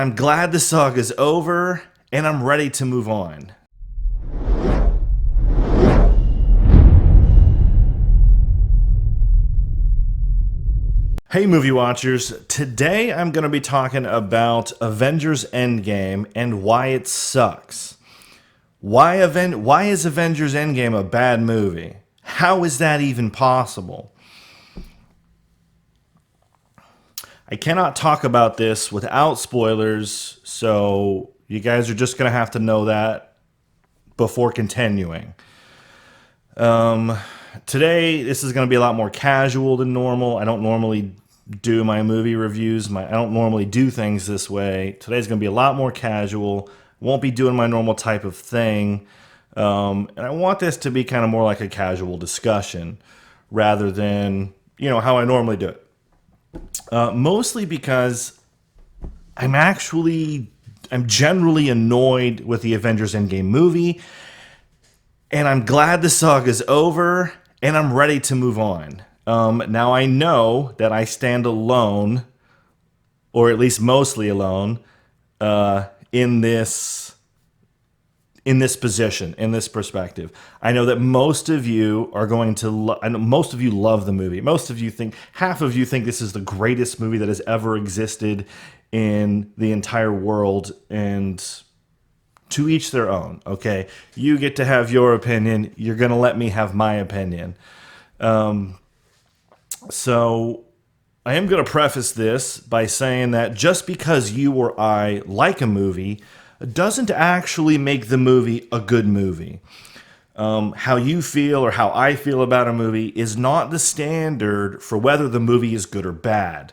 I'm glad the saga is over and I'm ready to move on. Hey movie watchers, today I'm going to be talking about Avengers Endgame and why it sucks. Why is Avengers Endgame a bad movie? How is that even possible? I cannot talk about this without spoilers, so you guys are just going to have to know that before continuing. Today, this is going to be a lot more casual than normal. I don't normally do my movie reviews. I don't normally do things this way. Today's going to be a lot more casual. Won't be doing my normal type of thing. And I want this to be kind of more like a casual discussion rather than, how I normally do it. Mostly because I'm generally annoyed with the Avengers Endgame movie, and I'm glad the saga is over, and I'm ready to move on. Now I know that I stand alone, or at least mostly alone, in this position, in this perspective. I know that most of you are going to. I know most of you love the movie. Half of you think this is the greatest movie that has ever existed in the entire world, and to each their own. Okay, you get to have your opinion. You're going to let me have my opinion. So I am going to preface this by saying that just because you or I like a movie doesn't actually make the movie a good movie. How you feel or how I feel about a movie is not the standard for whether the movie is good or bad.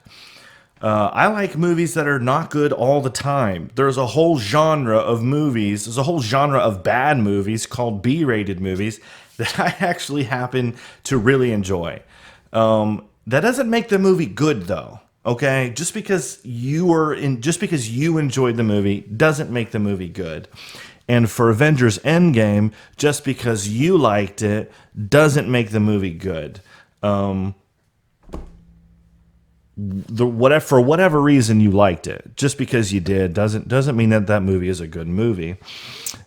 I like movies that are not good all the time. There's a whole genre of movies, there's a whole genre of bad movies called B-rated movies that I actually happen to really enjoy. That doesn't make the movie good, though. Okay, just because you enjoyed the movie doesn't make the movie good. And for Avengers Endgame, just because you liked it doesn't make the movie good. For whatever reason you liked it, just because you did doesn't mean that movie is a good movie.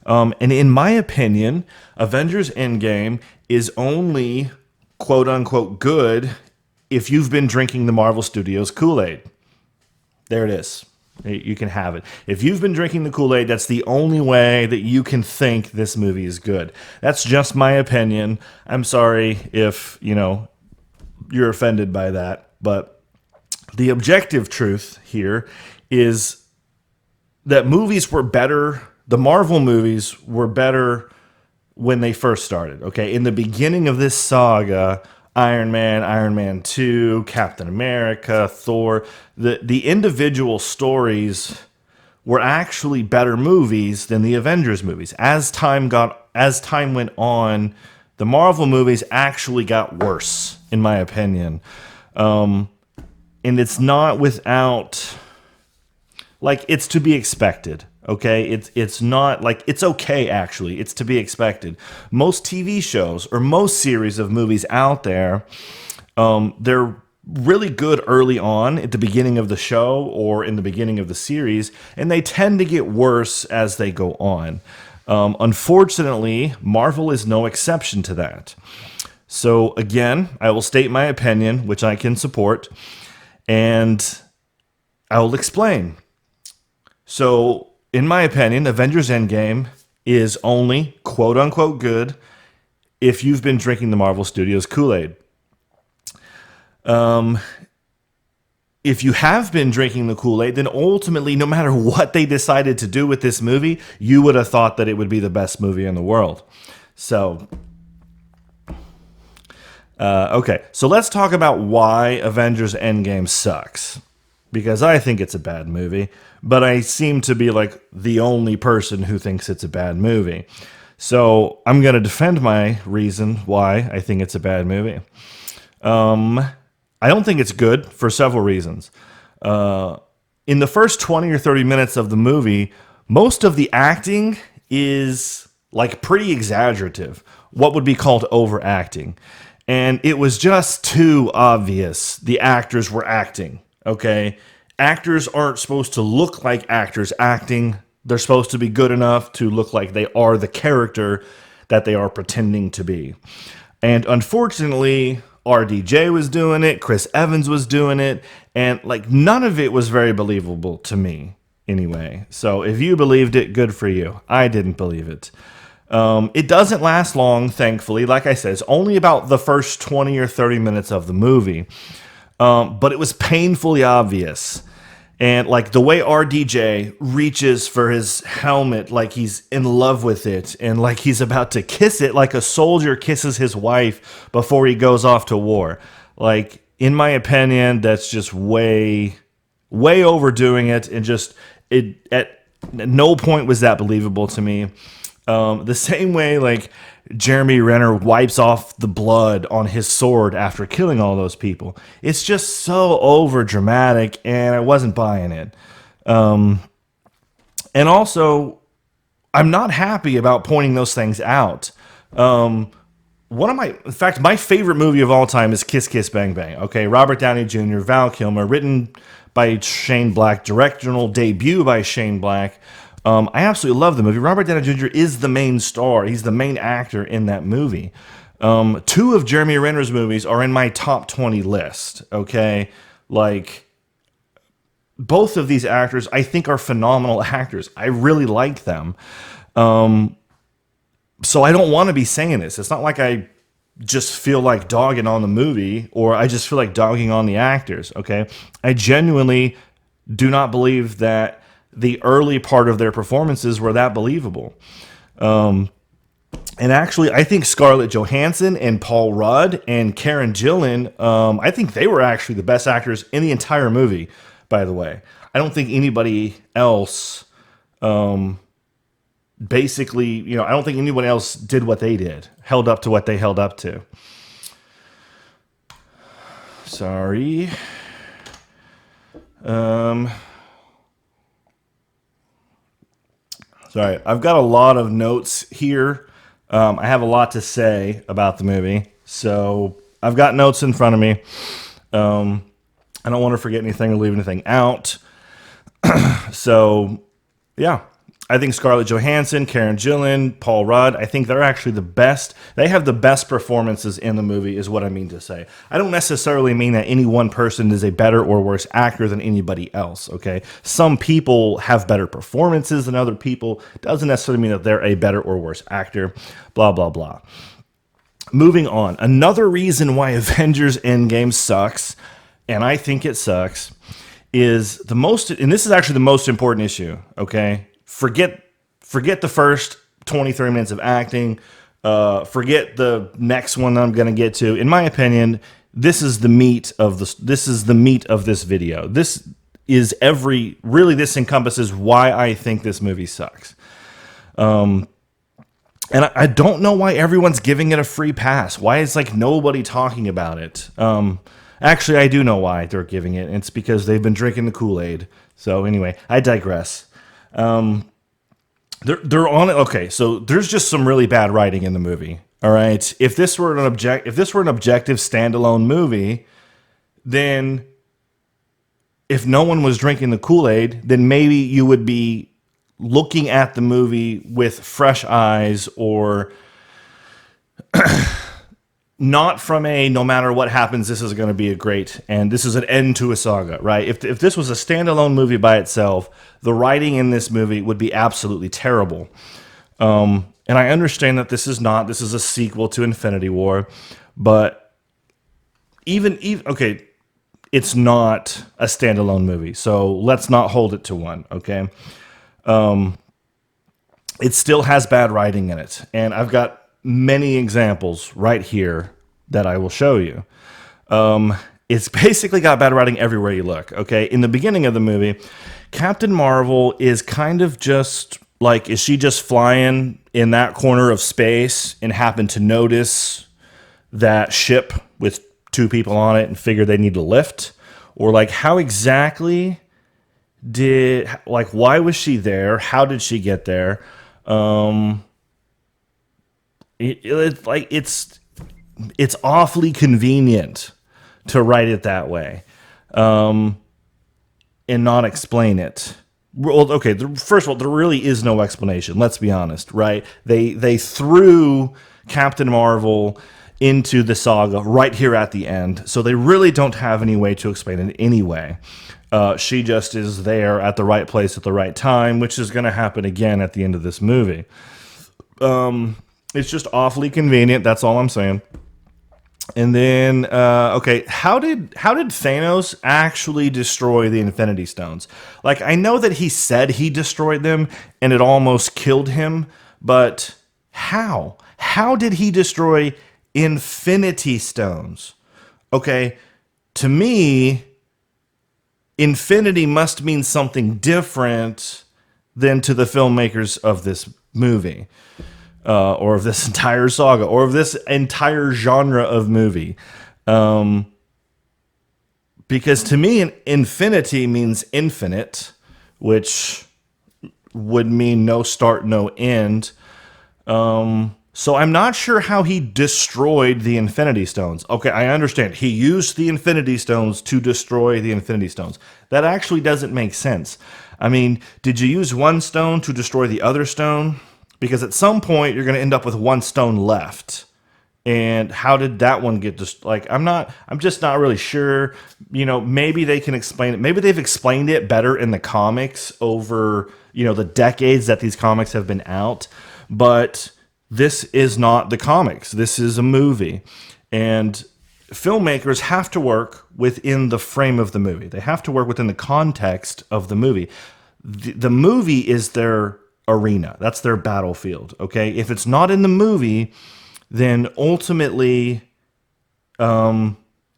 And in my opinion, Avengers Endgame is only quote unquote good if you've been drinking the Marvel Studios Kool-Aid. There it is. You can have it. If you've been drinking the Kool-Aid, that's the only way that you can think this movie is good. That's just my opinion. I'm sorry if, you're offended by that, but the objective truth here is that movies were better. The Marvel movies were better when they first started. Okay, in the beginning of this saga, Iron Man, Iron Man 2, Captain America, Thor, the individual stories were actually better movies than the Avengers movies. As time went on, the Marvel movies actually got worse, in my opinion. And it's not without, it's to be expected. Okay, it's not it's okay, actually. It's to be expected. Most TV shows or most series of movies out there, they're really good early on at the beginning of the show or in the beginning of the series, and they tend to get worse as they go on. Unfortunately, Marvel is no exception to that. So again, I will state my opinion, which I can support, and I will explain. So, in my opinion, Avengers Endgame is only quote-unquote good if you've been drinking the Marvel Studios Kool-Aid. If you have been drinking the Kool-Aid, then ultimately, no matter what they decided to do with this movie, you would have thought that it would be the best movie in the world. So, okay. So let's talk about why Avengers Endgame sucks. Because I think it's a bad movie, but I seem to be the only person who thinks it's a bad movie. So I'm going to defend my reason why I think it's a bad movie. I don't think it's good for several reasons. In the first 20 or 30 minutes of the movie, most of the acting is pretty exaggerative, what would be called overacting. And it was just too obvious the actors were acting. Okay, actors aren't supposed to look like actors acting. They're supposed to be good enough to look like they are the character that they are pretending to be. And unfortunately, RDJ was doing it, Chris Evans was doing it, and like none of it was very believable to me anyway. So if you believed it, good for you. I didn't believe it. It doesn't last long, thankfully. Like I said, it's only about the first 20 or 30 minutes of the movie. But it was painfully obvious. And like the way RDJ reaches for his helmet, like he's in love with it, and like he's about to kiss it, like a soldier kisses his wife before he goes off to war. Like, in my opinion, that's just way overdoing it, and just it at no point was that believable to me. The same way, like, Jeremy Renner wipes off the blood on his sword after killing all those people. It's just so over dramatic, and I wasn't buying it. And also, I'm not happy about pointing those things out. In fact, my favorite movie of all time is Kiss Kiss Bang Bang. Okay, Robert Downey Jr., Val Kilmer, written by Shane Black, directorial debut by Shane Black. I absolutely love the movie. Robert Downey Jr. is the main star. He's the main actor in that movie. Two of Jeremy Renner's movies are in my top 20 list. Okay, like both of these actors, I think, are phenomenal actors. I really like them. So I don't want to be saying this. It's not like I just feel like dogging on the movie, or I just feel like dogging on the actors. Okay, I genuinely do not believe that the early part of their performances were that believable. And actually, I think Scarlett Johansson and Paul Rudd and Karen Gillan, I think they were actually the best actors in the entire movie, by the way. I don't think anybody else, basically, I don't think anyone else did what they did, held up to what they held up to. Sorry. Sorry, I've got a lot of notes here. I have a lot to say about the movie, so I've got notes in front of me. I don't want to forget anything or leave anything out. So, yeah, I think Scarlett Johansson, Karen Gillan, Paul Rudd, I think they're actually the best. They have the best performances in the movie, is what I mean to say. I don't necessarily mean that any one person is a better or worse actor than anybody else, okay? Some people have better performances than other people. Doesn't necessarily mean that they're a better or worse actor, blah, blah, blah. Moving on. Another reason why Avengers Endgame sucks, and I think it sucks, is and this is actually the most important issue, okay? Forget the first 20, 30 minutes of acting. Forget the next one that I'm going to get to. In my opinion, this is the meat of this video. This encompasses why I think this movie sucks. And I don't know why everyone's giving it a free pass. Why is like nobody talking about it? Actually, I do know why they're giving it. It's because they've been drinking the Kool-Aid. So anyway, I digress. They're on it. Okay, so there's just some really bad writing in the movie. All right, if this were an objective standalone movie, then if no one was drinking the Kool-Aid, then maybe you would be looking at the movie with fresh eyes, or not from a no matter what happens, this is going to be a great, and this is an end to a saga, right? If this was a standalone movie by itself, the writing in this movie would be absolutely terrible. And I understand that this is a sequel to Infinity War, but even okay, it's not a standalone movie, so let's not hold it to one, okay? It still has bad writing in it, and I've got many examples right here that I will show you. It's basically got bad writing everywhere you look, okay? In the beginning of the movie, Captain Marvel is kind of just like, is she just flying in that corner of space and happened to notice that ship with two people on it and figured they need to lift? Or like, how exactly why was she there? How did she get there? It's awfully convenient to write it that way. and not explain it. Well, okay, first of all, there really is no explanation. Let's be honest, right? They threw Captain Marvel into the saga right here at the end, so they really don't have any way to explain it anyway. She just is there at the right place at the right time, which is going to happen again at the end of this movie. It's just awfully convenient. That's all I'm saying. And then, okay, how did Thanos actually destroy the Infinity Stones? Like, I know that he said he destroyed them and it almost killed him, but how? How did he destroy Infinity Stones? Okay, to me, infinity must mean something different than to the filmmakers of this movie. Or of this entire saga, or of this entire genre of movie. Because to me, an infinity means infinite, which would mean no start, no end. So I'm not sure how he destroyed the Infinity Stones. Okay, I understand. He used the Infinity Stones to destroy the Infinity Stones. That actually doesn't make sense. I mean, did you use one stone to destroy the other stone? Because at some point you're going to end up with one stone left. And how did that one get just I'm just not really sure. You know, maybe they can explain it. Maybe they've explained it better in the comics over, the decades that these comics have been out. But this is not the comics. This is a movie. And filmmakers have to work within the frame of the movie. They have to work within the context of the movie. The movie is their arena. That's their battlefield. Okay. If it's not in the movie, then ultimately,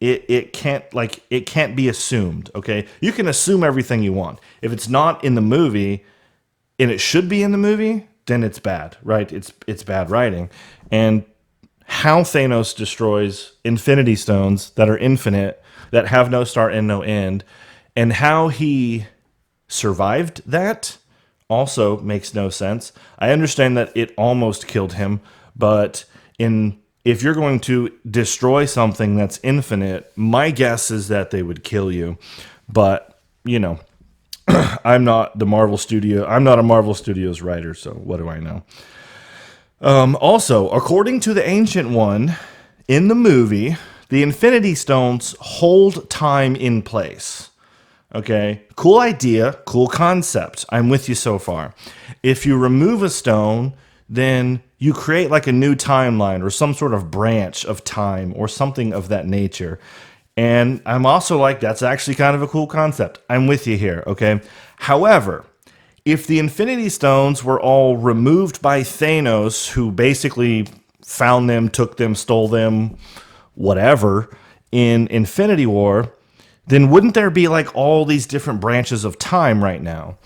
it can't be assumed. Okay. You can assume everything you want. If it's not in the movie and it should be in the movie, then it's bad, right? It's bad writing. And how Thanos destroys Infinity Stones that are infinite, that have no start and no end, and how he survived that also makes no sense. I understand that it almost killed him, but if you're going to destroy something that's infinite, my guess is that they would kill you. But, I'm not a Marvel Studios writer, so what do I know? Also, according to the Ancient One, in the movie, the Infinity Stones hold time in place. Okay, cool idea, cool concept. I'm with you so far. If you remove a stone, then you create like a new timeline or some sort of branch of time or something of that nature. And I'm also like, that's actually kind of a cool concept. I'm with you here, okay? However, if the Infinity Stones were all removed by Thanos, who basically found them, took them, stole them, whatever, in Infinity War, then wouldn't there be like all these different branches of time right now?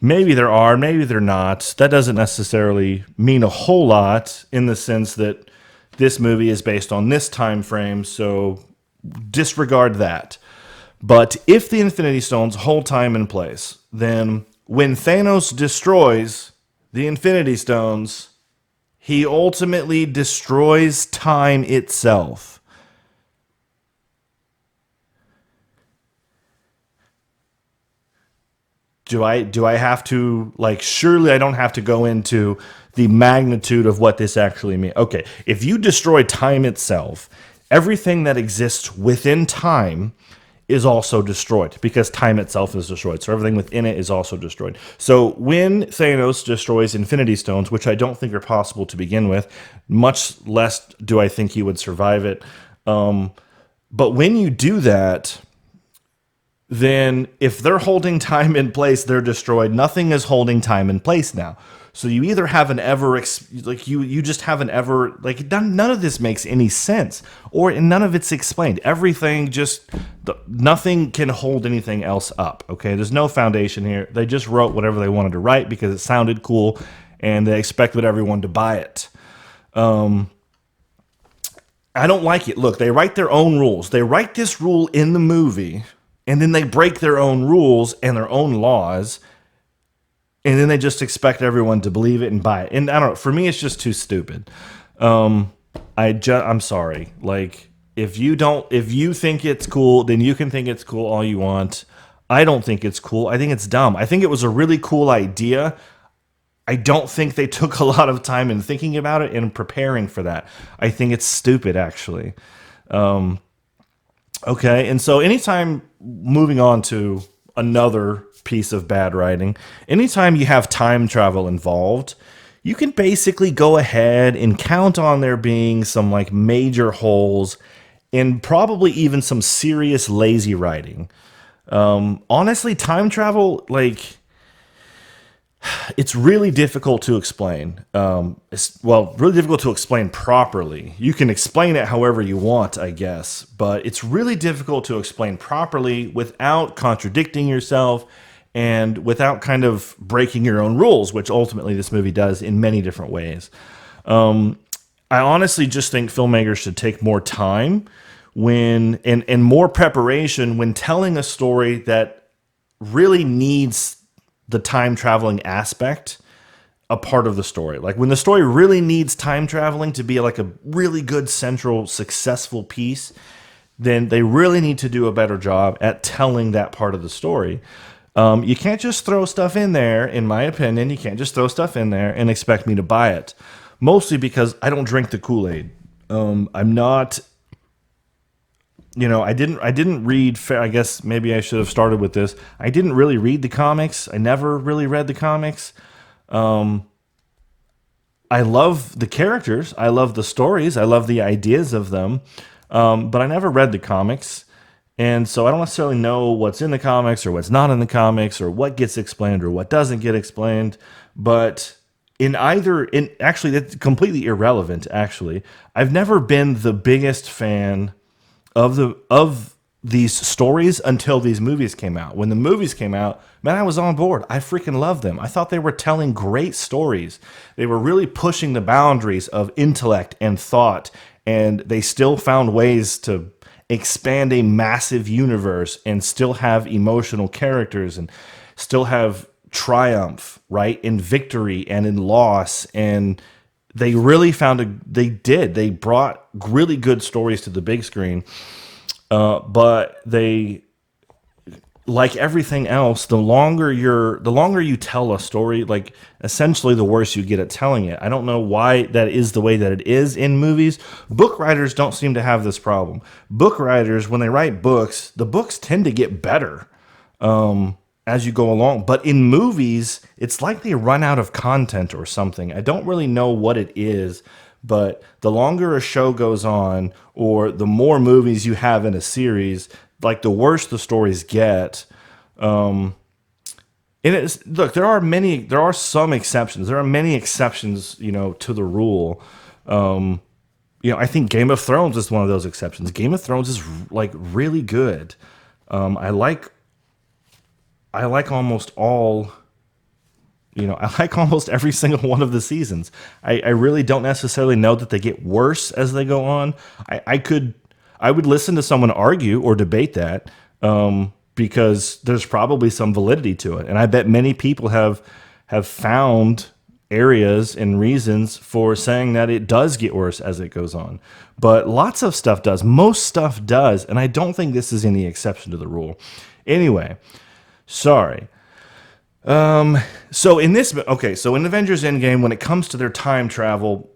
Maybe there are, maybe they're not. That doesn't necessarily mean a whole lot in the sense that this movie is based on this time frame, so disregard that. But if the Infinity Stones hold time in place, then when Thanos destroys the Infinity Stones, he ultimately destroys time itself. Do I have to, surely I don't have to go into the magnitude of what this actually means. Okay, if you destroy time itself, everything that exists within time is also destroyed because time itself is destroyed. So everything within it is also destroyed. So when Thanos destroys Infinity Stones, which I don't think are possible to begin with, much less do I think he would survive it. But when you do that, then if they're holding time in place, they're destroyed. Nothing is holding time in place now. So you either have none of this makes any sense, or none of it's explained. Nothing can hold anything else up. Okay, there's no foundation here. They just wrote whatever they wanted to write because it sounded cool, and they expected everyone to buy it. I don't like it. Look, they write their own rules. They write this rule in the movie, and then they break their own rules and their own laws, and then they just expect everyone to believe it and buy it. And I don't know. For me, it's just too stupid. I'm sorry. Like, if you think it's cool, then you can think it's cool all you want. I don't think it's cool. I think it's dumb. I think it was a really cool idea. I don't think they took a lot of time in thinking about it and preparing for that. I think it's stupid, actually. Okay, and so anytime, moving on to another piece of bad writing, anytime you have time travel involved, you can basically go ahead and count on there being some like major holes and probably even some serious lazy writing. Honestly, time travel, like, it's really difficult to explain. Really difficult to explain properly. You can explain it however you want, I guess, but it's really difficult to explain properly without contradicting yourself and without kind of breaking your own rules, which ultimately this movie does in many different ways. I honestly just think filmmakers should take more time and more preparation when telling a story that really needs the time traveling aspect a part of the story. Like when the story really needs time traveling to be like a really good central successful piece, then they really need to do a better job at telling that part of the story. You can't just throw stuff in there, in my opinion. You can't just throw stuff in there and expect me to buy it. Mostly because I don't drink the Kool-Aid. I'm not, I didn't read. I guess maybe I should have started with this. I didn't really read the comics. I never really read the comics. I love the characters. I love the stories. I love the ideas of them. But I never read the comics. And so I don't necessarily know what's in the comics or what's not in the comics or what gets explained or what doesn't get explained. But actually, that's completely irrelevant, actually. I've never been the biggest fan of these stories until these movies came out. When the movies came out, man, I was on board. I freaking loved them. I thought they were telling great stories. They were really pushing the boundaries of intellect and thought, and they still found ways to expand a massive universe and still have emotional characters and still have triumph, right? In victory and in loss. And they really they brought really good stories to the big screen. But they, like everything else, the longer you tell a story, like essentially the worse you get at telling it. I don't know why that is the way that it is in movies. Book writers don't seem to have this problem. Book writers, when they write books, the books tend to get better as you go along. But in movies, it's like they run out of content or something. I don't really know what it is, but the longer a show goes on or the more movies you have in a series, like the worse the stories get. And look, there are some exceptions. There are many exceptions, to the rule. I think Game of Thrones is one of those exceptions. Game of Thrones is like really good. I like almost all. I like almost every single one of the seasons. I really don't necessarily know that they get worse as they go on. I would listen to someone argue or debate that because there's probably some validity to it. And I bet many people have found areas and reasons for saying that it does get worse as it goes on. But lots of stuff does. Most stuff does. And I don't think this is any exception to the rule. Anyway, sorry. So in Avengers Endgame, when it comes to their time travel,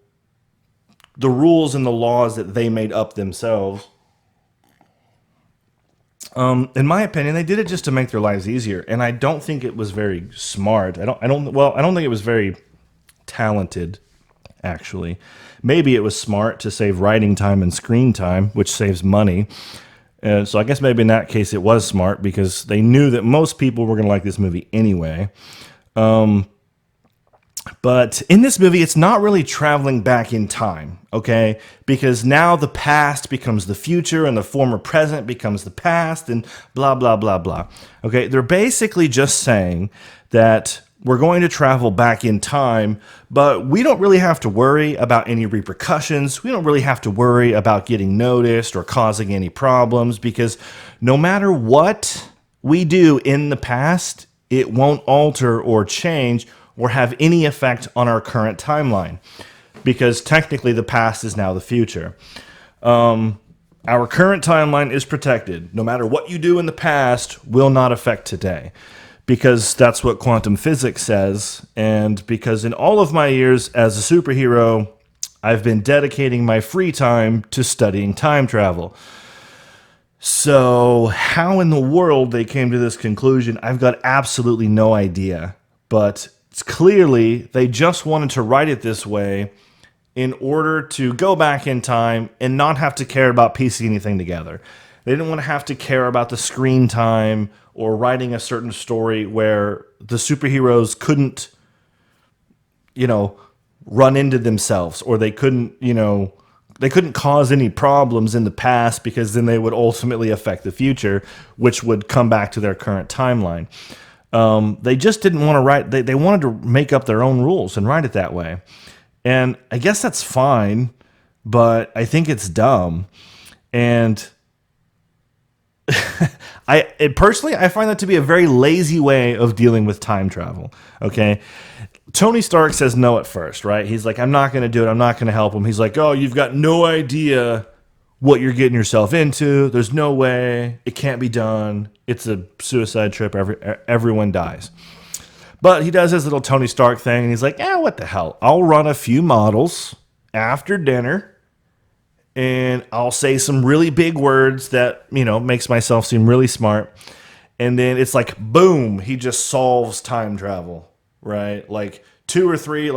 the rules and the laws that they made up themselves, in my opinion, they did it just to make their lives easier, and I don't think it was very smart. I don't think it was very talented, actually. Maybe it was smart to save writing time and screen time, which saves money. So I guess maybe in that case it was smart because they knew that most people were going to like this movie anyway. But in this movie, it's not really traveling back in time, okay? Because now the past becomes the future and the former present becomes the past and blah, blah, blah, blah. Okay, they're basically just saying that we're going to travel back in time, but we don't really have to worry about any repercussions. We don't really have to worry about getting noticed or causing any problems because no matter what we do in the past, it won't alter or change or have any effect on our current timeline because technically the past is now the future. Our current timeline is protected. No matter what you do in the past will not affect today. Because that's what quantum physics says. And because in all of my years as a superhero, I've been dedicating my free time to studying time travel. So, how in the world they came to this conclusion, I've got absolutely no idea. But it's clearly they just wanted to write it this way in order to go back in time and not have to care about piecing anything together. They didn't want to have to care about the screen time or writing a certain story where the superheroes couldn't, run into themselves, or they couldn't, they couldn't cause any problems in the past, because then they would ultimately affect the future, which would come back to their current timeline. They just didn't want to write, they wanted to make up their own rules and write it that way. And I guess that's fine, but I think it's dumb. And personally, I find that to be a very lazy way of dealing with time travel. Okay. Tony Stark says no at first, right? He's like, I'm not going to do it. I'm not going to help him. He's like, oh, you've got no idea what you're getting yourself into. There's no way. It can't be done. It's a suicide trip. Everyone dies. But he does his little Tony Stark thing, and he's like, what the hell? I'll run a few models after dinner, and I'll say some really big words that, makes myself seem really smart. And then it's like, boom, he just solves time travel, right? Like 2 or 3,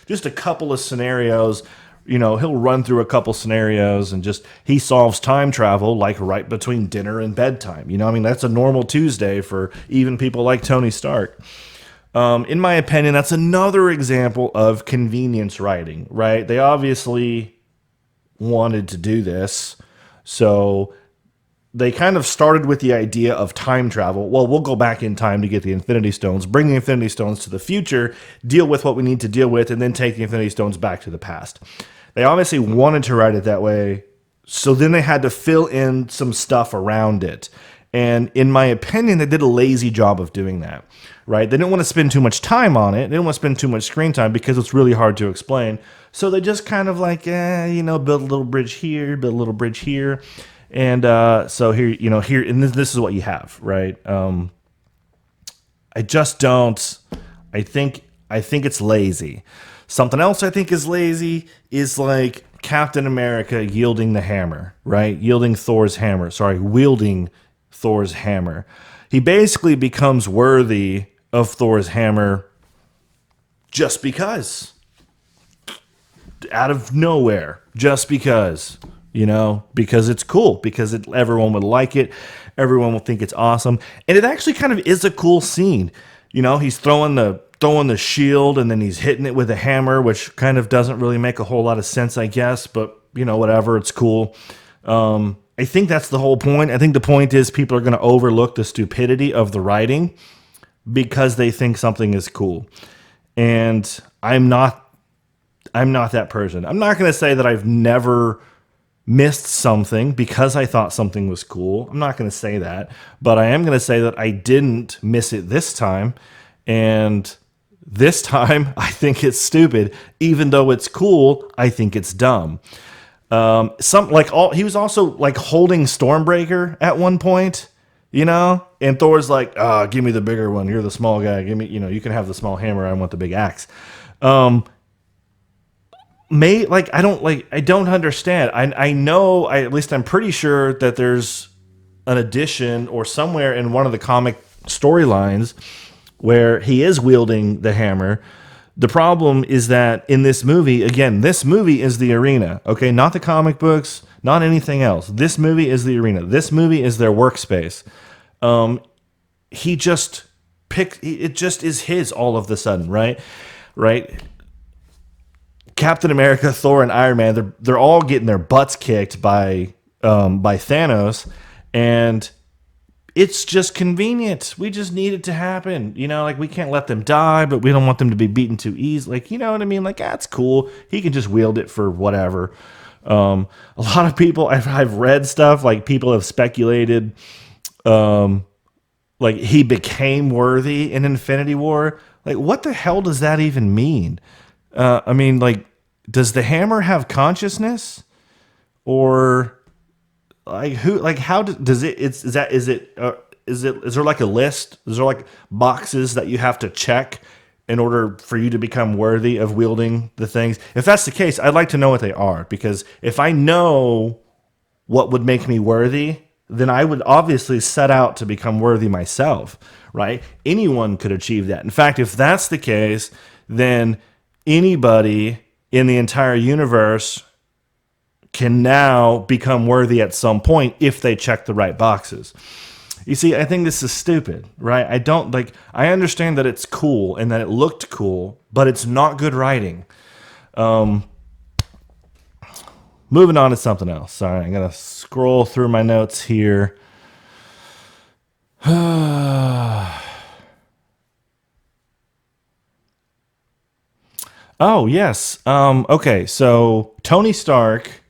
just a couple of scenarios. He'll run through a couple scenarios and he solves time travel like right between dinner and bedtime. That's a normal Tuesday for even people like Tony Stark. In my opinion, that's another example of convenience writing, right? They obviously wanted to do this, so they kind of started with the idea of time travel. Well, we'll go back in time to get the Infinity Stones, bring the Infinity Stones to the future, deal with what we need to deal with, and then take the Infinity Stones back to the past. They obviously wanted to write it that way, so then they had to fill in some stuff around it. And in my opinion, they did a lazy job of doing that, right? They didn't want to spend too much time on it. They didn't want to spend too much screen time because it's really hard to explain. So they just kind of build a little bridge here, build a little bridge here. And so here, and this is what you have, right? I just don't, I think it's lazy. Something else I think is lazy is like Captain America yielding the hammer, right? Wielding Thor's hammer. He basically becomes worthy of Thor's hammer just because. Out of nowhere. Just because. Because it's cool. Because everyone would like it. Everyone will think it's awesome. And it actually kind of is a cool scene. He's throwing the shield and then he's hitting it with a hammer, which kind of doesn't really make a whole lot of sense, I guess. But, whatever. It's cool. I think that's the whole point. I think the point is people are going to overlook the stupidity of the writing because they think something is cool. And I'm not that person. I'm not going to say that I've never missed something because I thought something was cool. I'm not going to say that, but I am going to say that I didn't miss it this time. And this time I think it's stupid. Even though it's cool, I think it's dumb. He was also holding Stormbreaker at one point, and Thor's like, give me the bigger one. You're the small guy. Give me, you can have the small hammer. I want the big axe. I don't understand. I know, at least I'm pretty sure that there's an addition or somewhere in one of the comic storylines where he is wielding the hammer. The problem is that in this movie, again, this movie is the arena, okay? Not the comic books, not anything else. This movie is the arena. This movie is their workspace. He just picked, it just is his all of the sudden, right? Right? Captain America, Thor, and Iron Man, they're all getting their butts kicked by Thanos, and it's just convenient. We just need it to happen. We can't let them die, but we don't want them to be beaten too easy. You know what I mean? That's cool. He can just wield it for whatever. A lot of people, I've read stuff, people have speculated, he became worthy in Infinity War. What the hell does that even mean? Does the hammer have consciousness? Or like who, like how does it? It's is that is there like a list? Is there like boxes that you have to check in order for you to become worthy of wielding the things? If that's the case, I'd like to know what they are, because if I know what would make me worthy, then I would obviously set out to become worthy myself, right? Anyone could achieve that. In fact, if that's the case, then anybody in the entire universe can now become worthy at some point if they check the right boxes. You see, I think this is stupid, right? I don't like, I understand that it's cool and that it looked cool, but it's not good writing. Moving on to something else. Sorry, I'm going to scroll through my notes here. Oh, yes. Okay, so Tony Stark,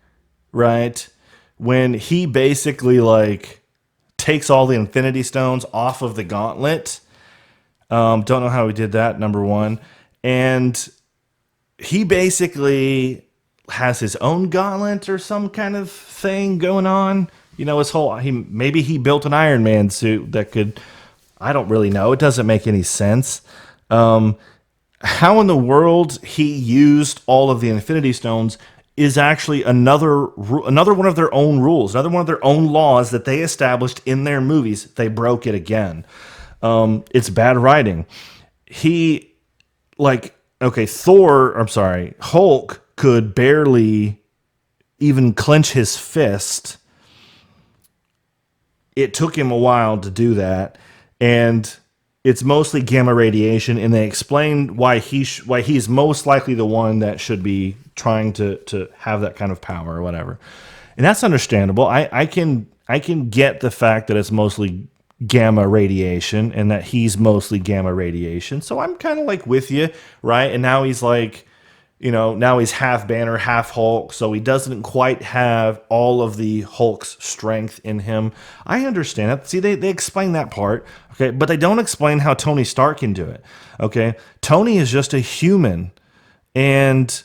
right, when he basically like takes all the Infinity Stones off of the gauntlet. Don't know how he did that, number one. And he basically has his own gauntlet or some kind of thing going on. You know, his whole maybe he built an Iron Man suit that could, I don't really know. It doesn't make any sense. How in the world he used all of the Infinity Stones is actually another one of their own rules, another one of their own laws that they established in their movies. They broke it again. It's bad writing. He, like, okay, Hulk could barely even clench his fist. It took him a while to do that, and it's mostly gamma radiation, and they explain why he's most likely the one that should be trying to have that kind of power or whatever. And that's understandable. I can get the fact that it's mostly gamma radiation and that he's mostly gamma radiation. So I'm kind of like with you, right? And now he's like, you know, now he's half Banner, half Hulk, so he doesn't quite have all of the Hulk's strength in him. I understand that. See, they explain that part, okay, but they don't explain how Tony Stark can do it, okay? Tony is just a human, and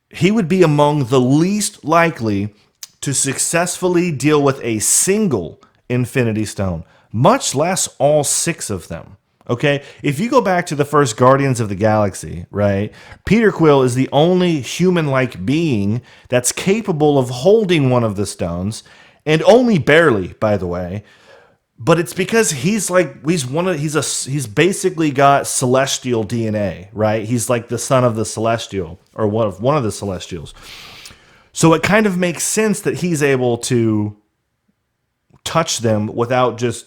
he would be among the least likely to successfully deal with a single Infinity Stone, much less all 6 of them. Okay, if you go back to the first Guardians of the Galaxy, right, Peter Quill is the only human-like being that's capable of holding one of the stones, and only barely, by the way. But it's because he's basically got celestial DNA, right? He's like the son of the Celestial, or one of the Celestials. So it kind of makes sense that he's able to touch them without just,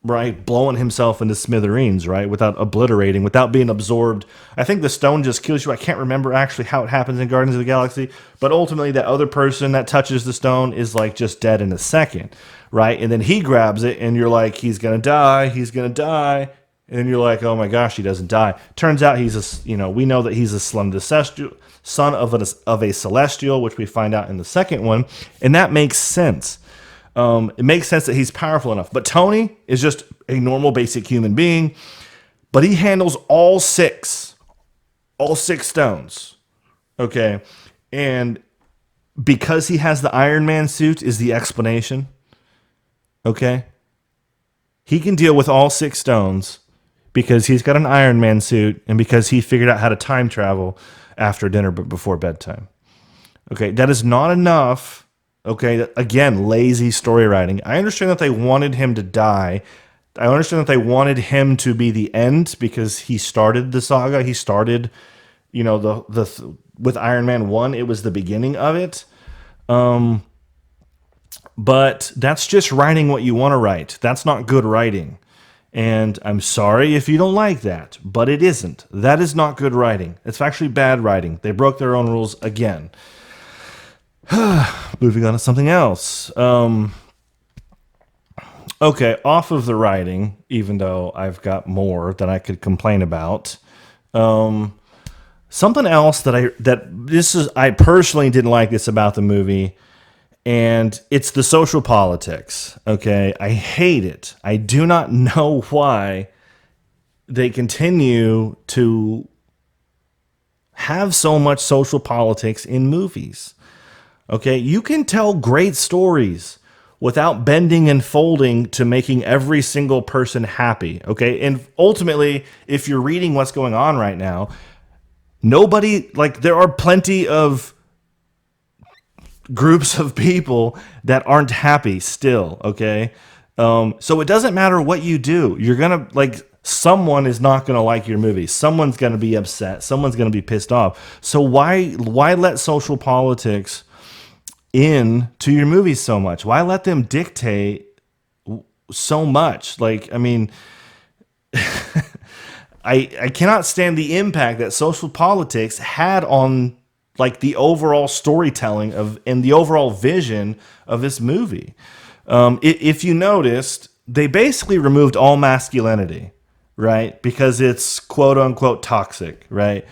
right, blowing himself into smithereens, right, without obliterating, without being absorbed. I think the stone just kills you. I can't remember actually how it happens in Guardians of the Galaxy, but ultimately that other person that touches the stone is like just dead in a second, right? And then he grabs it, and you're like, he's gonna die, and then you're like, oh my gosh, he doesn't die. Turns out we know that he's a son of a celestial, which we find out in the second one, and that makes sense. It makes sense that he's powerful enough. But Tony is just a normal, basic human being. But he handles all six stones. Okay. And because he has the Iron Man suit is the explanation. Okay. He can deal with all 6 stones because he's got an Iron Man suit and because he figured out how to time travel after dinner but before bedtime. Okay. That is not enough. Okay, again, lazy story writing. I understand that they wanted him to die. I understand that they wanted him to be the end because he started the saga. He started, with Iron Man 1, it was the beginning of it. But that's just writing what you want to write. That's not good writing. And I'm sorry if you don't like that, but it isn't. That is not good writing. It's actually bad writing. They broke their own rules again. Moving on to something else. Okay, off of the writing, even though I've got more that I could complain about. Something else that I personally didn't like this about the movie, and it's the social politics. Okay, I hate it. I do not know why they continue to have so much social politics in movies. Okay, you can tell great stories without bending and folding to making every single person happy. Okay, and ultimately, if you're reading what's going on right now, nobody, like, there are plenty of groups of people that aren't happy still. Okay, so it doesn't matter what you do, you're gonna, like, someone is not gonna like your movie, someone's gonna be upset, someone's gonna be pissed off. So why let social politics in to your movies so much? Why let them dictate so much? Like, I mean, I cannot stand the impact that social politics had on, like, the overall storytelling of and the overall vision of this movie. If you noticed, they basically removed all masculinity, right? Because it's quote unquote toxic, right?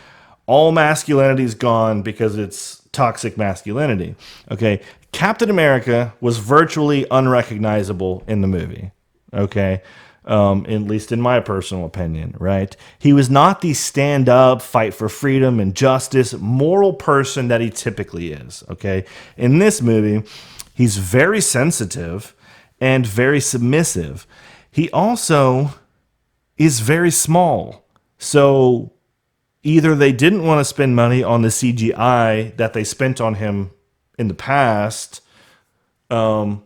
All masculinity is gone because it's toxic masculinity. Okay. Captain America was virtually unrecognizable in the movie. Okay. At least in my personal opinion, right? He was not the stand up, fight for freedom and justice, moral person that he typically is. Okay. In this movie, he's very sensitive and very submissive. He also is very small. So either they didn't want to spend money on the CGI that they spent on him in the past. I'm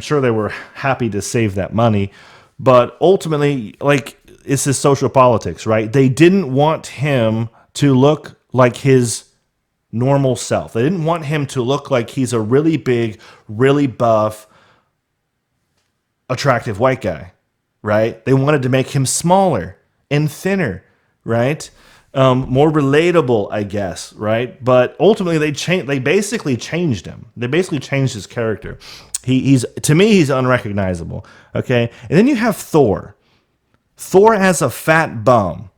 sure they were happy to save that money, but ultimately, like, it's his social politics, right? They didn't want him to look like his normal self. They didn't want him to look like he's a really big, really buff, attractive white guy, right? They wanted to make him smaller and thinner, right? More relatable, I guess, right? But ultimately, they basically changed him. They basically changed his character. He's, to me, he's unrecognizable. Okay, and then you have Thor. Thor as a fat bum.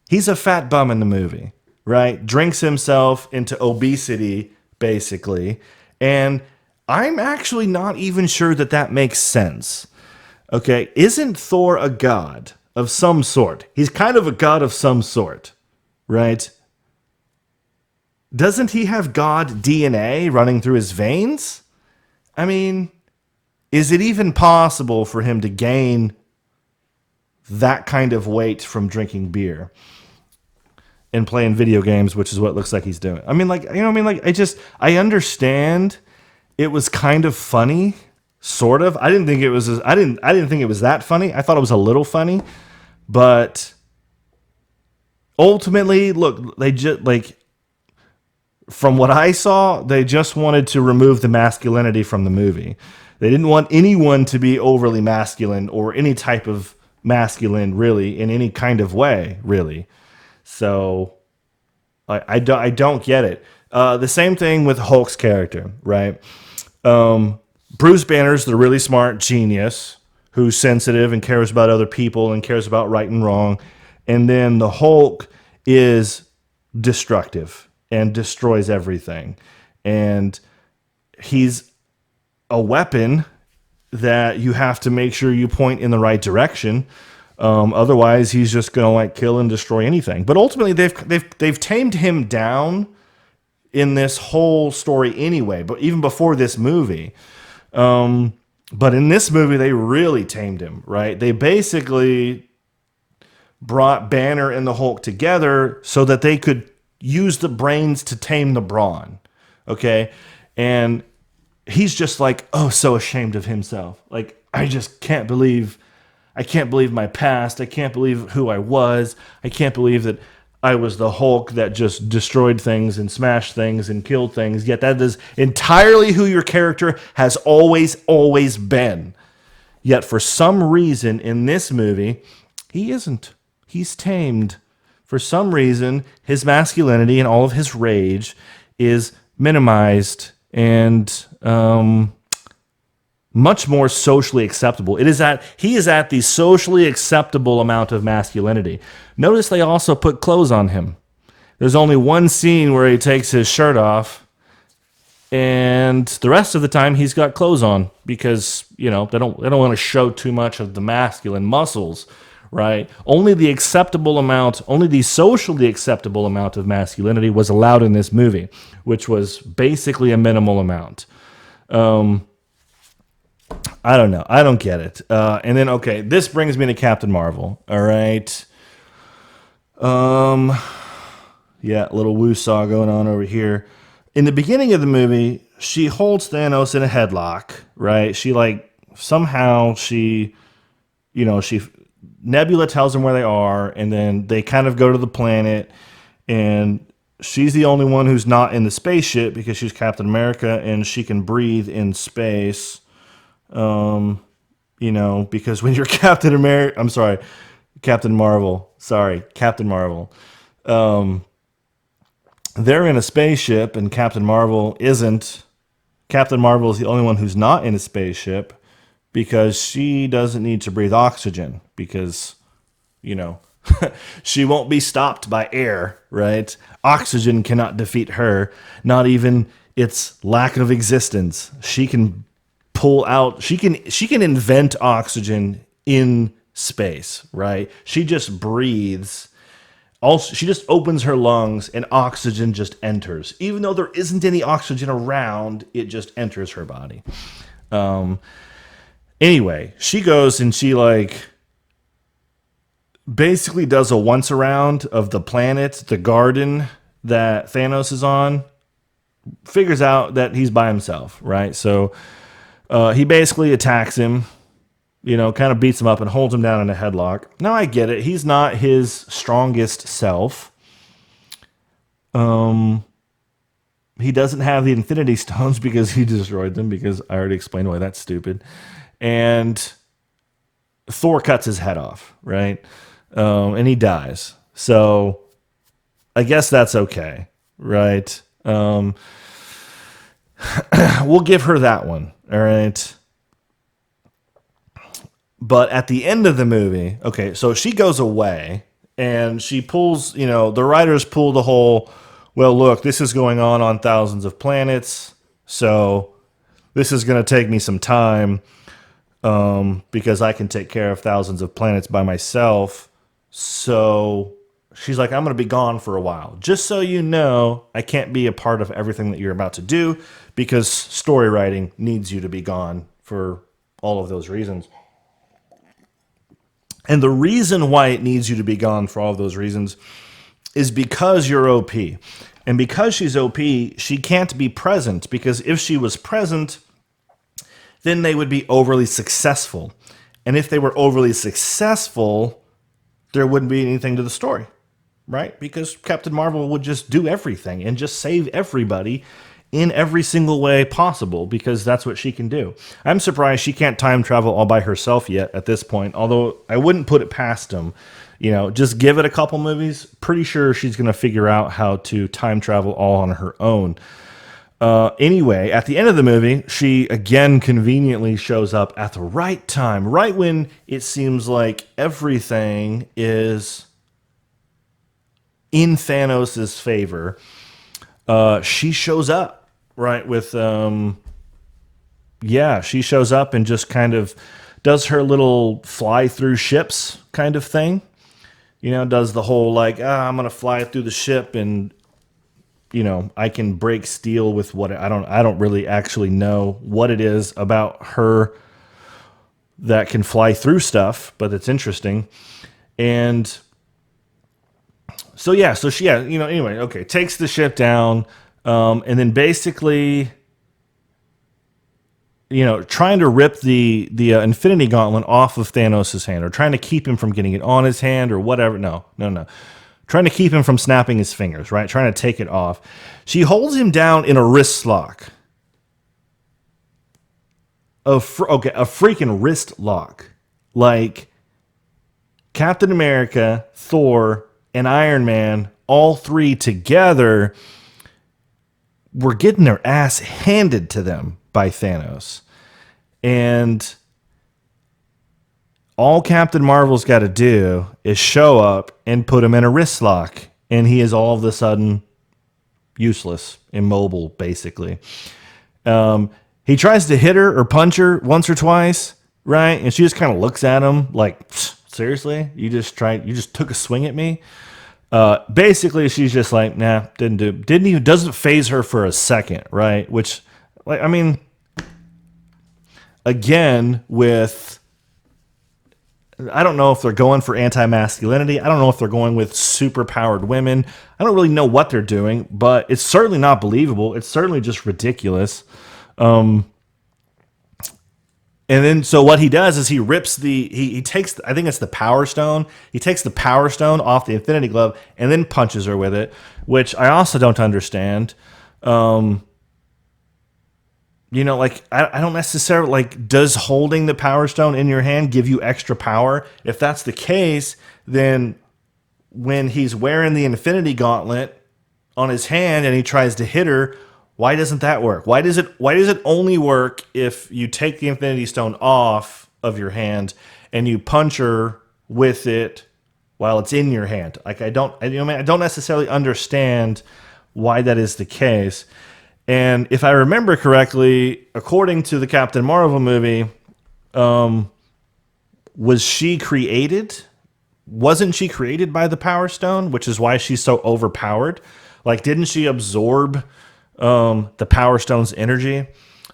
He's a fat bum in the movie, right? Drinks himself into obesity, basically, and I'm actually not even sure that that makes sense. Okay, isn't Thor a god of some sort? He's kind of a god of some sort, right? Doesn't he have god DNA running through his veins? I mean, is it even possible for him to gain that kind of weight from drinking beer and playing video games, which is what it looks like he's doing? I mean, like, you know what I mean? Like, I understand it was kind of funny, sort of. I didn't think it was that funny. I thought it was a little funny, but ultimately, look, they just, like, from what I saw, they just wanted to remove the masculinity from the movie. They didn't want anyone to be overly masculine or any type of masculine, really, in any kind of way, really. So I don't get it. The same thing with Hulk's character, right? Bruce Banner's the really smart genius who's sensitive and cares about other people and cares about right and wrong. And then the Hulk is destructive and destroys everything. And he's a weapon that you have to make sure you point in the right direction. Otherwise, he's just going to, like, kill and destroy anything. But ultimately, they've tamed him down in this whole story anyway. But even before this movie, but in this movie, they really tamed him. Right? They basically brought Banner and the Hulk together so that they could use the brains to tame the brawn. Okay, and he's just like, oh, so ashamed of himself. Like, I can't believe my past. I can't believe who I was. I can't believe that I was the Hulk that just destroyed things and smashed things and killed things. Yet that is entirely who your character has always been. Yet for some reason in this movie, he isn't. He's tamed. For some reason, his masculinity and all of his rage is minimized and much more socially acceptable. He is at the socially acceptable amount of masculinity. Notice they also put clothes on him. There's only one scene where he takes his shirt off, and the rest of the time he's got clothes on because, you know, they don't want to show too much of the masculine muscles, right? Only the acceptable amount, only the socially acceptable amount of masculinity was allowed in this movie, which was basically a minimal amount. I don't know. I don't get it. And then, okay, this brings me to Captain Marvel. All right. Yeah, a little woo-saw going on over here. In the beginning of the movie, she holds Thanos in a headlock, right? She somehow Nebula tells them where they are, and then they kind of go to the planet, and she's the only one who's not in the spaceship because she's Captain America and she can breathe in space. Because when you're Captain Marvel. Sorry, Captain Marvel. They're in a spaceship and Captain Marvel isn't. Captain Marvel is the only one who's not in a spaceship because she doesn't need to breathe oxygen because, she won't be stopped by air, right? Oxygen cannot defeat her, not even its lack of existence. She can she can invent oxygen in space, right? She just breathes. Also, she just opens her lungs and oxygen just enters. Even though there isn't any oxygen around, it just enters her body. Anyway, she goes and she basically does a once around of the planet, the garden that Thanos is on, figures out that he's by himself, right? So he basically attacks him, kind of beats him up and holds him down in a headlock. Now I get it. He's not his strongest self. He doesn't have the Infinity Stones because he destroyed them, because I already explained why that's stupid. And Thor cuts his head off, right? And he dies. So I guess that's okay, right? We'll give her that one, all right? But at the end of the movie, okay, so she goes away and she pulls, the writers pull the whole, well, look, this is going on thousands of planets, so this is going to take me some time because I can take care of thousands of planets by myself. So she's like, I'm going to be gone for a while. Just so you know, I can't be a part of everything that you're about to do because story writing needs you to be gone for all of those reasons. And the reason why it needs you to be gone for all of those reasons is because you're OP. And because she's OP, she can't be present, because if she was present, then they would be overly successful. And if they were overly successful, there wouldn't be anything to the story, right? Because Captain Marvel would just do everything and just save everybody in every single way possible, because that's what she can do. I'm surprised she can't time travel all by herself yet at this point, although I wouldn't put it past them. Just give it a couple movies. Pretty sure she's going to figure out how to time travel all on her own. Anyway, at the end of the movie, she again conveniently shows up at the right time, right when it seems like everything is in Thanos' favor. She shows up, right, with, she shows up and just kind of does her little fly through ships kind of thing. Does the whole I'm going to fly through the ship and, I can break steel with what I don't really actually know what it is about her that can fly through stuff, but it's interesting. And so she, anyway, okay, takes the ship down, and then basically, trying to rip the Infinity Gauntlet off of Thanos' hand, or trying to keep him from getting it on his hand, or whatever. No. Trying to keep him from snapping his fingers, right? Trying to take it off. She holds him down in a wrist lock. A freaking wrist lock. Like Captain America, Thor, and Iron Man, all three together, were getting their ass handed to them by Thanos. And all Captain Marvel's got to do is show up and put him in a wrist lock, and he is all of a sudden useless, immobile, basically. He tries to hit her or punch her once or twice, right? And she just kind of looks at him like, it's Seriously? You just took a swing at me? Basically, she's just like, nah, doesn't phase her for a second, right? Which, like, I mean, again, I don't know if they're going for anti-masculinity. I don't know if they're going with super-powered women. I don't really know what they're doing, but it's certainly not believable. It's certainly just ridiculous. And then, so what he does is he rips he takes, I think it's the Power Stone. He takes the Power Stone off the Infinity Glove and then punches her with it, which I also don't understand. Like, I don't necessarily, like, does holding the Power Stone in your hand give you extra power? If that's the case, then when he's wearing the Infinity Gauntlet on his hand and he tries to hit her, why doesn't that work? Why does it only work if you take the Infinity Stone off of your hand and you punch her with it while it's in your hand? Like, I don't necessarily understand why that is the case. And if I remember correctly, according to the Captain Marvel movie, was she created? Wasn't she created by the Power Stone, which is why she's so overpowered? Like, didn't she absorb the Power Stone's energy?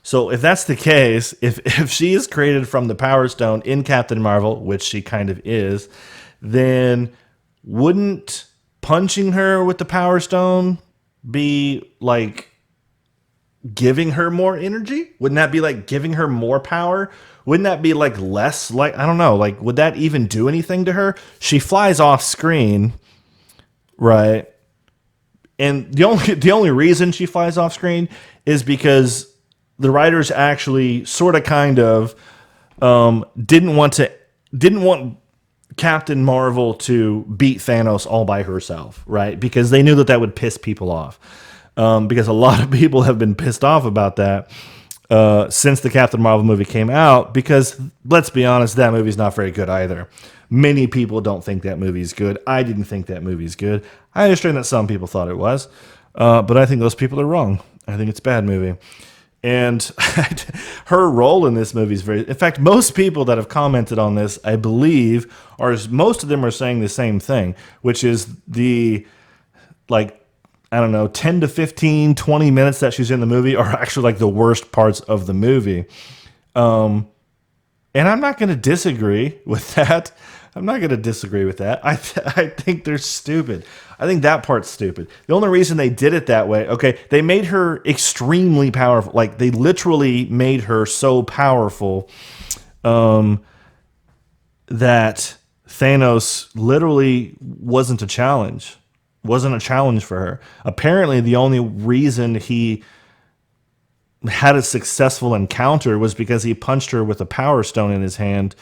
So if that's the case, if she is created from the Power Stone in Captain Marvel, which she kind of is, then wouldn't punching her with the Power Stone be like giving her more energy? Wouldn't that be like giving her more power? Wouldn't that be like less, like, I don't know, like, would that even do anything to her? She flies off screen, right? And the only reason she flies off screen is because the writers actually sort of kind of didn't want Captain Marvel to beat Thanos all by herself, right? Because they knew that would piss people off. Because a lot of people have been pissed off about that since the Captain Marvel movie came out. Because let's be honest, that movie's not very good either. Many people don't think that movie's good. I didn't think that movie's good. I understand that some people thought it was, but I think those people are wrong. I think it's a bad movie. And her role in this movie is very... In fact, most people that have commented on this, I believe, most of them are saying the same thing, which is I don't know, 10 to 15, 20 minutes that she's in the movie are actually like the worst parts of the movie. And I'm not going to disagree with that. I think they're stupid. I think that part's stupid. The only reason they did it that way, okay, they made her extremely powerful. Like, they literally made her so powerful that Thanos literally wasn't a challenge for her. Apparently, the only reason he had a successful encounter was because he punched her with a Power Stone in his hand.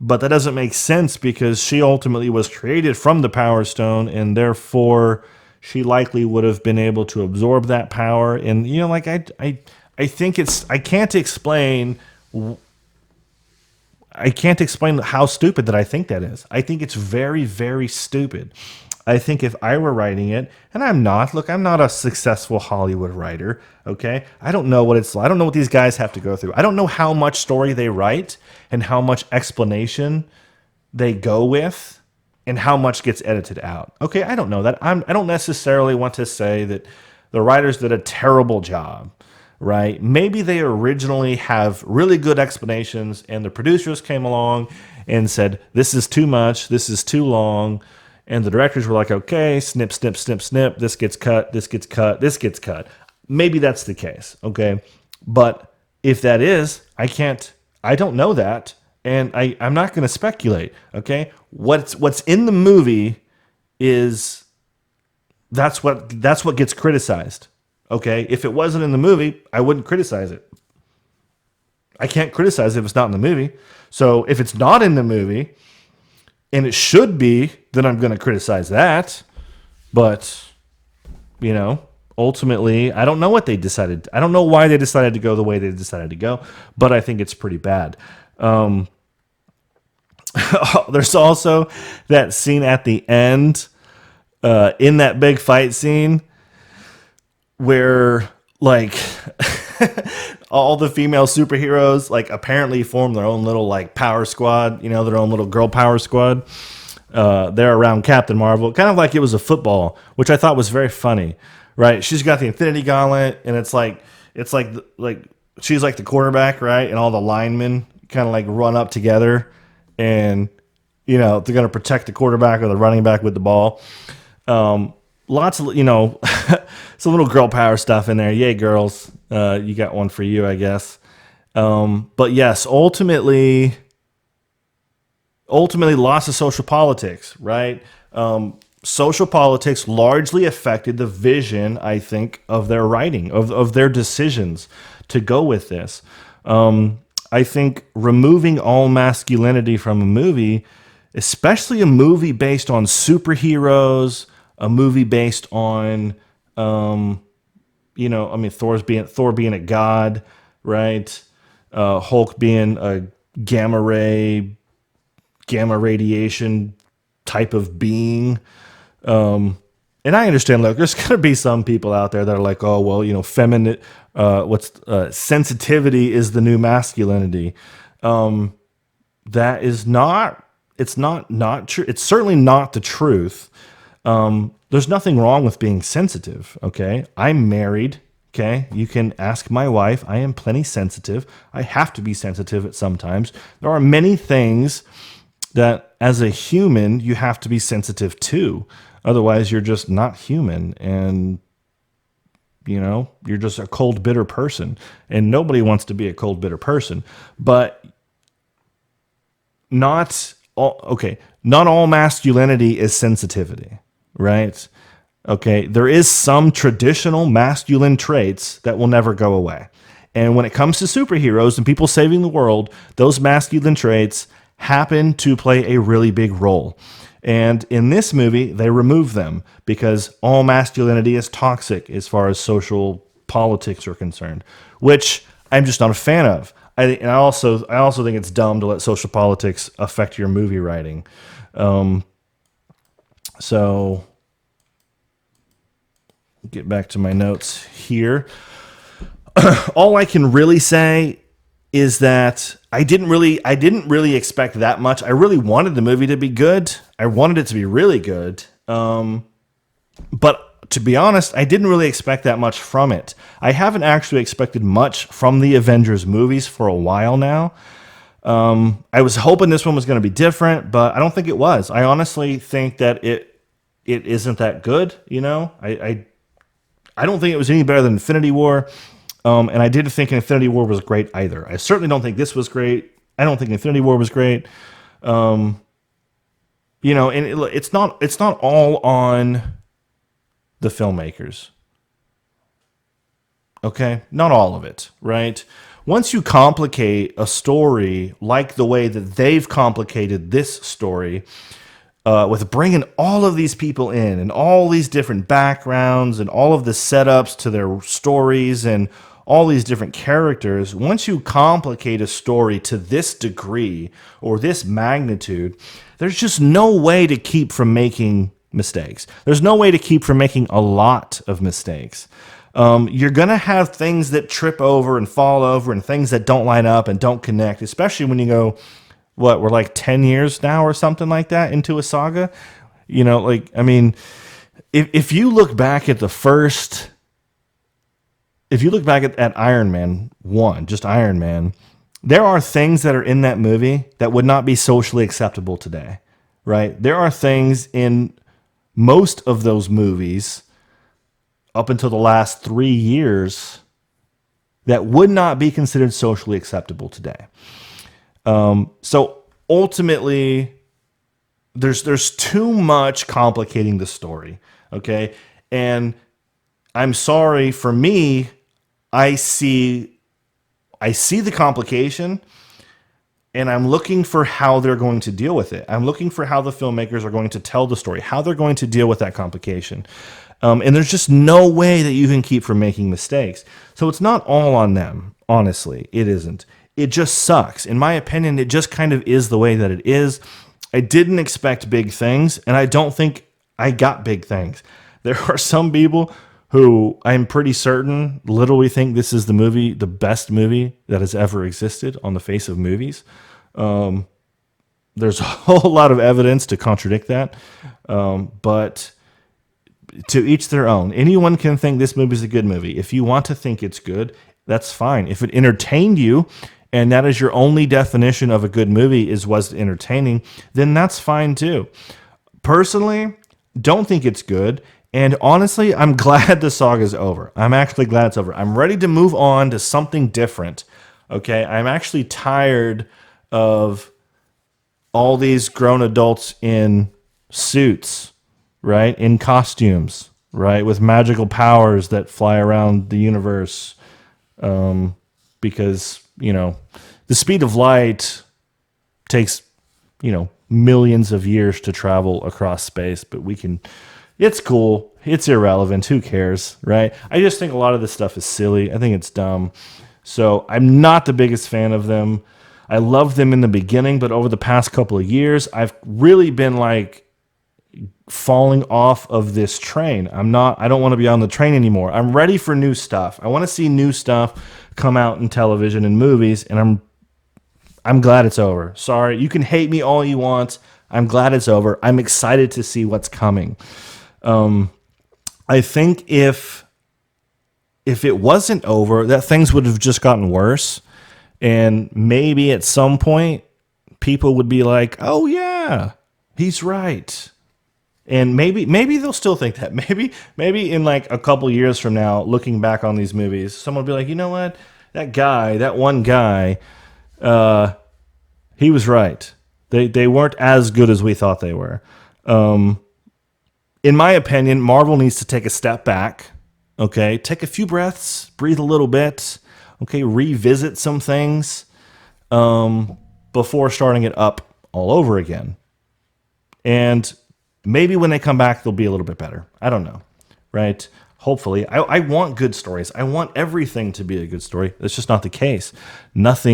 But that doesn't make sense because she ultimately was created from the Power Stone, and therefore she likely would have been able to absorb that power. And, like, I think I can't explain how stupid that I think that is. I think it's very, very stupid. I think if I were writing it, and I'm not a successful Hollywood writer, okay? I don't know what these guys have to go through. I don't know how much story they write and how much explanation they go with and how much gets edited out. Okay, I don't know that. I don't necessarily want to say that the writers did a terrible job, right? Maybe they originally have really good explanations and the producers came along and said, this is too much, this is too long. And the directors were like, okay, snip, snip, snip, snip. This gets cut, this gets cut, this gets cut. Maybe that's the case, okay? But if that is, I don't know that. And I'm not going to speculate, okay? What's in the movie is that's what gets criticized, okay? If it wasn't in the movie, I wouldn't criticize it. I can't criticize it if it's not in the movie. So if it's not in the movie, and it should be, then I'm going to criticize that. But, ultimately, I don't know what they decided. I don't know why they decided to go the way they decided to go, but I think it's pretty bad. There's also that scene at the end, in that big fight scene, where, like, all the female superheroes like apparently form their own little like power squad, their own little girl power squad. They're around Captain Marvel, kind of like it was a football, which I thought was very funny, right? She's got the Infinity Gauntlet, and it's like she's like the quarterback, right? And all the linemen kind of like run up together, and they're going to protect the quarterback or the running back with the ball. Lots of some little girl power stuff in there. Yay, girls! You got one for you, I guess. But yes, ultimately lots of social politics, right? Social politics largely affected the vision, I think, of their writing, of their decisions to go with this. I think removing all masculinity from a movie, especially a movie based on superheroes, a movie based on, Thor being a god, right? Hulk being a gamma radiation type of being. And I understand, look, there's going to be some people out there that are like, oh, well, feminine, sensitivity is the new masculinity. That is not, it's not true. It's certainly not the truth. There's nothing wrong with being sensitive. Okay. I'm married. Okay. You can ask my wife. I am plenty sensitive. I have to be sensitive at some times. There are many things that as a human, you have to be sensitive to. Otherwise, you're just not human. And, you're just a cold, bitter person. And nobody wants to be a cold, bitter person. But not all masculinity is sensitivity, right? Okay, there is some traditional masculine traits that will never go away. And when it comes to superheroes and people saving the world, those masculine traits happen to play a really big role. And in this movie, they remove them because all masculinity is toxic as far as social politics are concerned, which I'm just not a fan of. I also think it's dumb to let social politics affect your movie writing. So get back to my notes here. All I can really say is that I didn't really expect that much. I really wanted the movie to be good. I wanted it to be really good. But to be honest, I didn't really expect that much from it. I haven't actually expected much from the Avengers movies for a while now. I was hoping this one was going to be different, but I don't think it was. I honestly think that it isn't that good. I don't think it was any better than Infinity War. And I didn't think Infinity War was great either. I certainly don't think this was great. I don't think Infinity War was great. And it's not all on the filmmakers. Okay? Not all of it, right? Once you complicate a story like the way that they've complicated this story, with bringing all of these people in and all these different backgrounds and all of the setups to their stories and all these different characters, once you complicate a story to this degree or this magnitude, there's just no way to keep from making mistakes. There's no way to keep from making a lot of mistakes. You're going to have things that trip over and fall over and things that don't line up and don't connect, especially when you go, we're like 10 years now or something like that into a saga. If you look back at at Iron Man 1, just Iron Man, there are things that are in that movie that would not be socially acceptable today, right? There are things in most of those movies up until the last 3 years that would not be considered socially acceptable today. So ultimately, there's too much complicating the story, okay? And I'm sorry, for me, I see the complication, and I'm looking for how they're going to deal with it. I'm looking for how the filmmakers are going to tell the story, how they're going to deal with that complication. And there's just no way that you can keep from making mistakes. So it's not all on them, honestly. It isn't. It just sucks. In my opinion, it just kind of is the way that it is. I didn't expect big things, and I don't think I got big things. There are some people who I'm pretty certain literally think this is the best movie that has ever existed on the face of movies. There's a whole lot of evidence to contradict that, but to each their own. Anyone can think this movie is a good movie. If you want to think it's good, that's fine. If it entertained you, and that is your only definition of a good movie was entertaining, then that's fine too. Personally, don't think it's good. And honestly, I'm glad the saga's over. I'm actually glad it's over. I'm ready to move on to something different. Okay, I'm actually tired of all these grown adults in suits, right? In costumes, right? With magical powers that fly around the universe. Because, the speed of light takes, millions of years to travel across space, but it's cool. It's irrelevant. Who cares, right? I just think a lot of this stuff is silly. I think it's dumb. So I'm not the biggest fan of them. I loved them in the beginning, but over the past couple of years, I've really been falling off of this train. I don't want to be on the train anymore. I'm ready for new stuff. I want to see new stuff come out in television and movies, and I'm glad it's over. Sorry, you can hate me all you want. I'm glad it's over. I'm excited to see what's coming. I think if it wasn't over, that things would have just gotten worse. And maybe at some point, people would be like, oh, yeah, he's right. And maybe they'll still think that. Maybe in a couple years from now, looking back on these movies, someone will be like, you know what? That one guy, he was right. They weren't as good as we thought they were. In my opinion, Marvel needs to take a step back, okay? Take a few breaths, breathe a little bit, okay? Revisit some things before starting it up all over again. And maybe when they come back, they'll be a little bit better. I don't know, right? Hopefully. I want good stories. I want everything to be a good story. That's just not the case. Not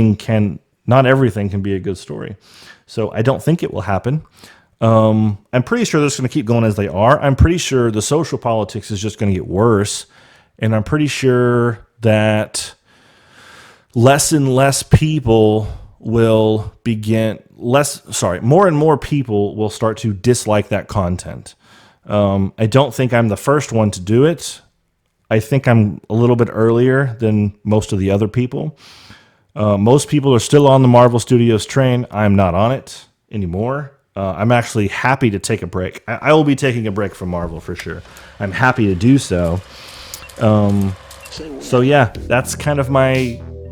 everything can be a good story. So I don't think it will happen. I'm pretty sure they're just going to keep going as they are. I'm pretty sure the social politics is just going to get worse. And I'm pretty sure that less and less people will more and more people will start to dislike that content. I don't think I'm the first one to do it. I think I'm a little bit earlier than most of the other people. Most people are still on the Marvel Studios train. I'm not on it anymore. I'm actually happy to take a break. I will be taking a break from Marvel for sure. I'm happy to do so. So yeah, that's kind of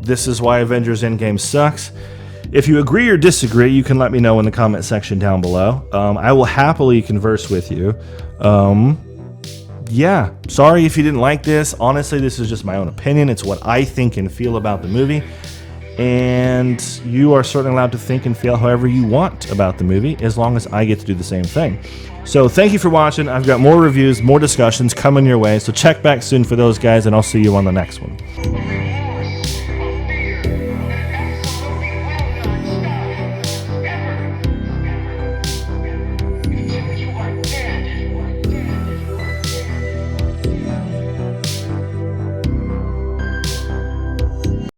this is why Avengers Endgame sucks. If you agree or disagree, you can let me know in the comment section down below. I will happily converse with you. Yeah, sorry if you didn't like this. Honestly, this is just my own opinion. It's what I think and feel about the movie. And you are certainly allowed to think and feel however you want about the movie, as long as I get to do the same thing. So thank you for watching. I've got more reviews, more discussions coming your way. So check back soon for those guys, and I'll see you on the next one.